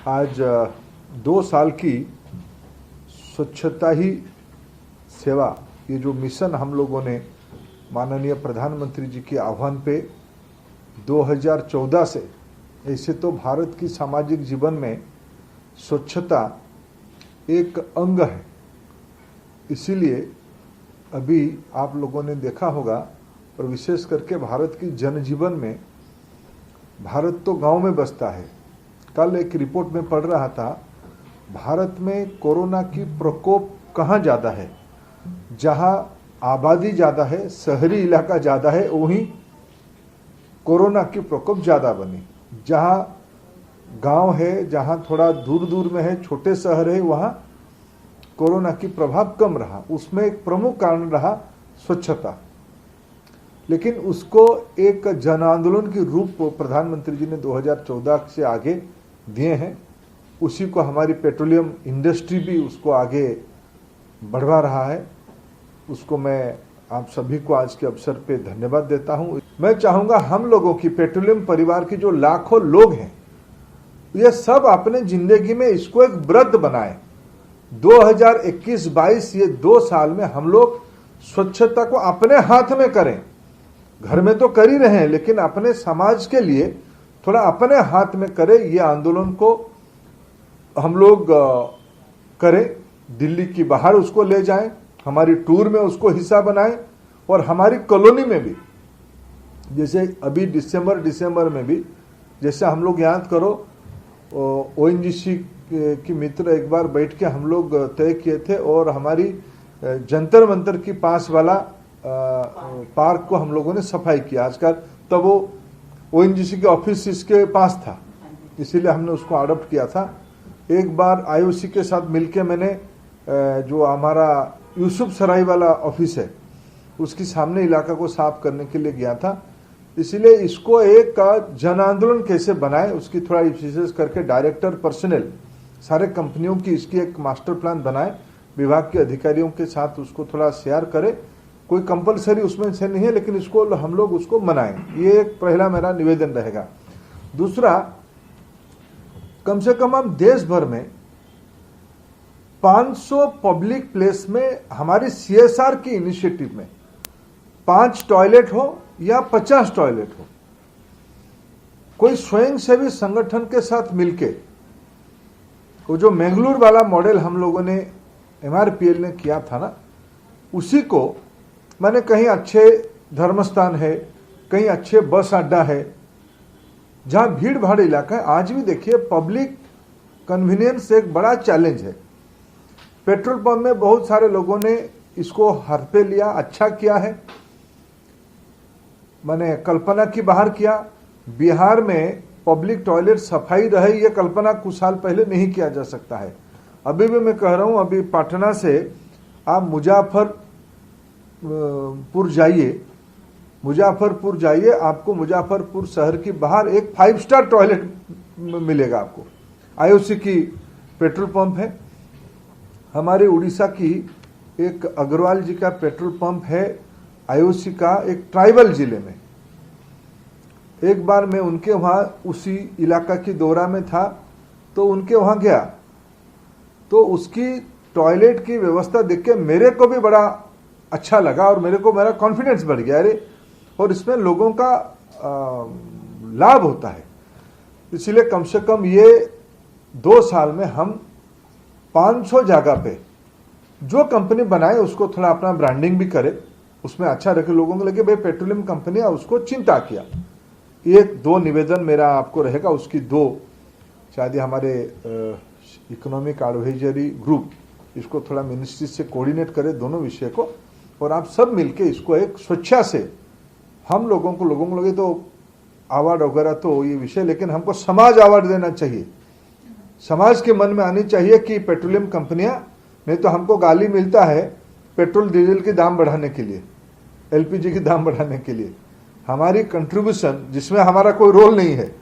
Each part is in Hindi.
आज 2 साल की स्वच्छता ही सेवा, ये जो मिशन हम लोगों ने माननीय प्रधानमंत्री जी के आह्वान पे 2014 से, ऐसे तो भारत की सामाजिक जीवन में स्वच्छता एक अंग है। इसीलिए अभी आप लोगों ने देखा होगा, और विशेष करके भारत की जनजीवन में, भारत तो गांव में बसता है। कल एक रिपोर्ट में पढ़ रहा था, भारत में कोरोना की प्रकोप कहाँ ज़्यादा है? जहाँ आबादी ज़्यादा है, शहरी इलाका ज़्यादा है, वहीं कोरोना की प्रकोप ज़्यादा बनी। जहाँ गांव है, जहाँ थोड़ा दूर दूर में है, छोटे शहर है, वहाँ कोरोना की प्रभाव कम रहा। उसमें एक प्रमुख कारण रहा स्वच्छता। लेकिन उसको एक जन आंदोलन के रूप प्रधानमंत्री जी ने 2014 से आगे दिए हैं। उसी को हमारी पेट्रोलियम इंडस्ट्री भी उसको आगे बढ़वा रहा है। उसको मैं आप सभी को आज के अवसर पे धन्यवाद देता हूं। मैं चाहूंगा हम लोगों की, पेट्रोलियम परिवार की जो लाखों लोग हैं, ये सब अपने जिंदगी में इसको एक व्रत बनाए। 2021-22 ये 2 साल में हम लोग स्वच्छता को अपने हाथ में करें। घर में तो कर ही रहे हैं, लेकिन अपने समाज के लिए थोड़ा अपने हाथ में करें। ये आंदोलन को हम लोग करें, दिल्ली की बाहर उसको ले जाएं, हमारी टूर में उसको हिस्सा बनाएं, और हमारी कॉलोनी में भी, जैसे अभी दिसंबर में भी, जैसे हम लोग याद करो, ओएनजीसी की मित्र एक बार बैठ के हम लोग तय किए थे, और हमारी जंतर मंतर की पास वाला पार्क को हम लोगों ने सफाई किया। आजकल तब वो ओएनजीसी के ऑफिस इसके पास था, इसीलिए हमने उसको अडॉप्ट किया था। एक बार आईओसी के साथ मिलके मैंने जो हमारा यूसुफ सराय वाला ऑफिस है, उसके सामने इलाका को साफ करने के लिए गया था। इसीलिए इसको एक जन आंदोलन कैसे बनाए, उसकी थोड़ा विशेष करके डायरेक्टर पर्सनल सारे कंपनियों की इसकी एक मास्टर प्लान बनाए, विभाग के अधिकारियों के साथ उसको थोड़ा शेयर करें। कोई कंपलसरी उसमें से नहीं है, लेकिन इसको हम लोग उसको मनाएं। ये एक पहला मेरा निवेदन रहेगा। दूसरा, कम से कम हम देश भर में 500 पब्लिक प्लेस में हमारी सीएसआर की इनिशिएटिव में 5 टॉयलेट हो या 50 टॉयलेट हो, कोई स्वयंसेवी संगठन के साथ मिलके, वो जो मैंगलोर वाला मॉडल हम लोगों ने एमआरपीएल ने किया था ना, उसी को माने कहीं अच्छे धर्मस्थान है, कहीं अच्छे बस अड्डा है, जहां भीड़ भाड़ इलाका है। आज भी देखिए, पब्लिक कन्वीनियंस एक बड़ा चैलेंज है। पेट्रोल पंप में बहुत सारे लोगों ने इसको हाथ पे लिया, अच्छा किया है, मैंने कल्पना की बाहर किया। बिहार में पब्लिक टॉयलेट सफाई रहे, ये कल्पना कुछ साल पहले नहीं किया जा सकता है। अभी भी मैं कह रहा हूं, अभी पटना से आप मुजफ्फरपुर जाइए, आपको मुजफ्फरपुर शहर की बाहर एक 5 स्टार टॉयलेट मिलेगा आपको। आईओसी की पेट्रोल पंप है, हमारे उड़ीसा की एक अग्रवाल जी का पेट्रोल पंप है, आईओसी का, एक ट्राइबल जिले में। एक बार मैं उनके वहां उसी इलाका की दौरा में था, तो उनके वहां गया, तो उसकी टॉयलेट की व्यवस्था देख के मेरे को भी बड़ा अच्छा लगा, और मेरा कॉन्फिडेंस बढ़ गया। अरे, और इसमें लोगों का लाभ होता है। इसलिए कम से कम ये 2 साल में हम 500 जगह पे जो कंपनी बनाए उसको थोड़ा अपना ब्रांडिंग भी करे, उसमें अच्छा रखे, लोगों को लगे भाई पेट्रोलियम कंपनी है, उसको चिंता किया। 1-2 निवेदन मेरा आपको रहेगा। उसकी 2 शायद हमारे इकोनॉमिक एडवाइजरी ग्रुप इसको थोड़ा मिनिस्ट्री से कोऑर्डिनेट करे दोनों विषय को, और आप सब मिलके इसको एक स्वच्छता से हम लोगों को लगे तो अवार्ड वगैरह तो ये विषय, लेकिन हमको समाज अवार्ड देना चाहिए। समाज के मन में आनी चाहिए कि पेट्रोलियम कंपनियां, नहीं तो हमको गाली मिलता है पेट्रोल डीजल के दाम बढ़ाने के लिए, एलपीजी के दाम बढ़ाने के लिए। हमारी कंट्रीब्यूशन, जिसमें हमारा कोई रोल नहीं है,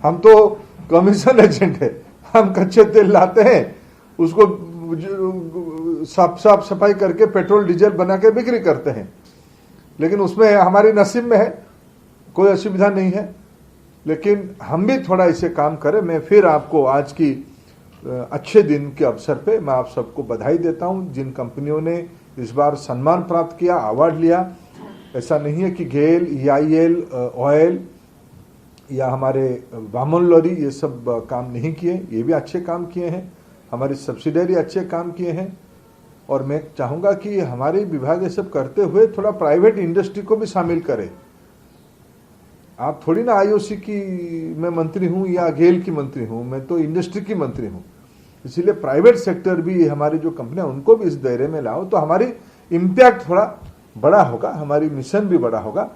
हम तो कमीशन एजेंट है, हम कच्चे तेल लाते हैं, उसको साफ सफाई करके पेट्रोल डीजल बना के बिक्री करते हैं, लेकिन उसमें हमारी नसीब में है, कोई असुविधा नहीं है। लेकिन हम भी थोड़ा इसे काम करें। मैं फिर आपको आज की अच्छे दिन के अवसर पे मैं आप सबको बधाई देता हूं। जिन कंपनियों ने इस बार सम्मान प्राप्त किया, अवार्ड लिया, ऐसा नहीं है कि गेल, EIL, ऑयल या हमारे वामन लॉरी ये सब काम नहीं किए, ये भी अच्छे काम किए हैं। हमारी सब्सिडरी अच्छे काम किए हैं और मैं चाहूंगा कि हमारे विभाग ये सब करते हुए थोड़ा प्राइवेट इंडस्ट्री को भी शामिल करें। आप थोड़ी ना IOC की मैं मंत्री हूं या गेल की मंत्री हूं, मैं तो इंडस्ट्री की मंत्री हूं। इसीलिए प्राइवेट सेक्टर भी, हमारी जो कंपनियां, उनको भी इस दायरे में लाओ तो हमारी इम्पैक्ट थोड़ा बड़ा होगा, हमारी मिशन भी बड़ा होगा।